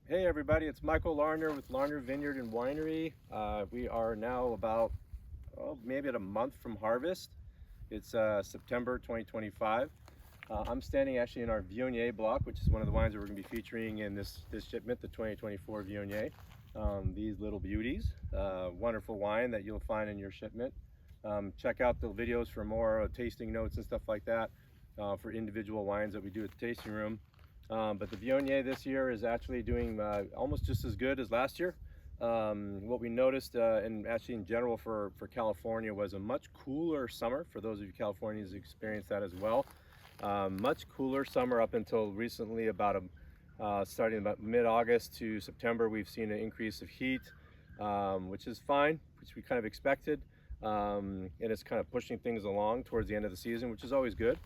Hey everybody, it's Michael Larner with Larner Vineyard and Winery. We are now about, maybe at a month from harvest. It's September 2025. I'm standing actually in our Viognier block, which is one of the wines that we're going to be featuring in this shipment, the 2024 Viognier. These little beauties, wonderful wine that you'll find in your shipment. Check out the videos for more tasting notes and stuff like that for individual wines that we do at the tasting room. But the Viognier this year is actually doing almost just as good as last year. What we noticed, and actually in general for California, was a much cooler summer. For those of you Californians who experienced that as well. Much cooler summer up until recently, starting about mid-August to September, we've seen an increase of heat, which is fine, which we kind of expected. And it's kind of pushing things along towards the end of the season, which is always good.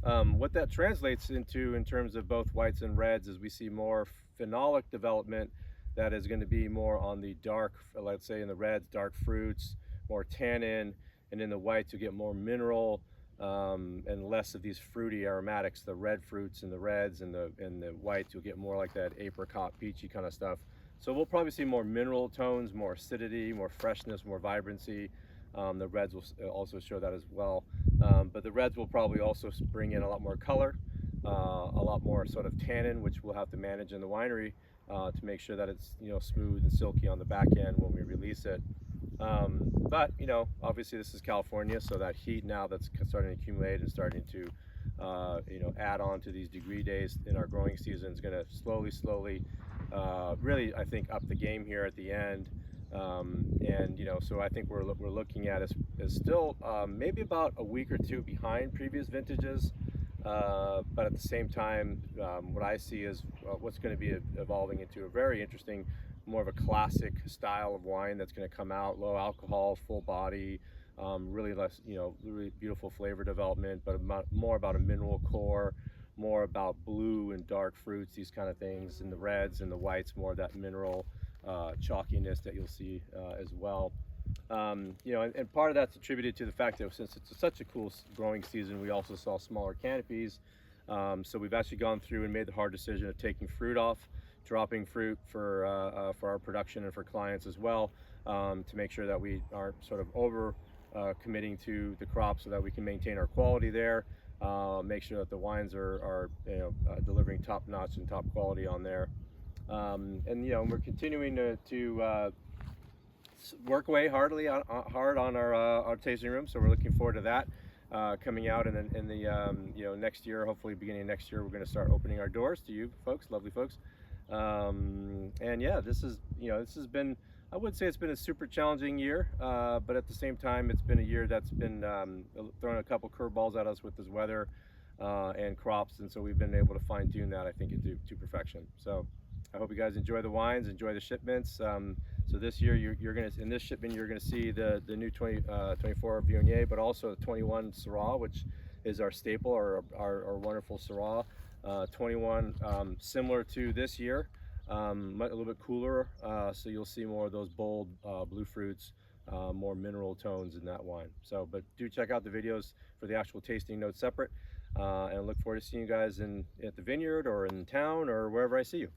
What that translates into in terms of both whites and reds is we see more phenolic development that is going to be more on the dark, let's say in the reds, dark fruits, more tannin, and in the whites you get more mineral and less of these fruity aromatics. The red fruits and the reds and the whites, you'll get more like that apricot, peachy kind of stuff. So we'll probably see more mineral tones, more acidity, more freshness, more vibrancy. The reds will also show that as well, but the reds will probably also bring in a lot more color, a lot more sort of tannin, which we'll have to manage in the winery to make sure that it's smooth and silky on the back end when we release it. But obviously this is California, so that heat now that's starting to accumulate and starting to add on to these degree days in our growing season is going to slowly really, I think, up the game here at the end. So I think we're looking at is still maybe about a week or two behind previous vintages, but at the same time, what I see is what's going to be evolving into a very interesting, more of a classic style of wine that's going to come out, low alcohol, full body, really less, really beautiful flavor development, but more about a mineral core, more about blue and dark fruits, these kind of things, and the reds and the whites, more of that mineral chalkiness that you'll see as well. And part of that's attributed to the fact that since it's such a cool growing season, we also saw smaller canopies. So we've actually gone through and made the hard decision of taking fruit off, dropping fruit for our production and for clients as well, to make sure that we aren't sort of over committing to the crop, so that we can maintain our quality there, make sure that the wines are delivering top notch and top quality on there. And we're continuing to work away hard on our tasting room, so we're looking forward to that coming out in the next year. Hopefully beginning of next year we're going to start opening our doors to you folks, lovely folks. And yeah, this has been, I would say it's been a super challenging year, but at the same time it's been a year that's been throwing a couple curveballs at us with this weather and crops, and so we've been able to fine-tune that, I think, to perfection. So I hope you guys enjoy the wines, enjoy the shipments. So this year in this shipment you're gonna see the new 24 Viognier, but also the 21 Syrah, which is our staple, our wonderful Syrah. 21 similar to this year, a little bit cooler, so you'll see more of those bold blue fruits, more mineral tones in that wine. So, but do check out the videos for the actual tasting notes separate, and look forward to seeing you guys at the vineyard or in town or wherever I see you.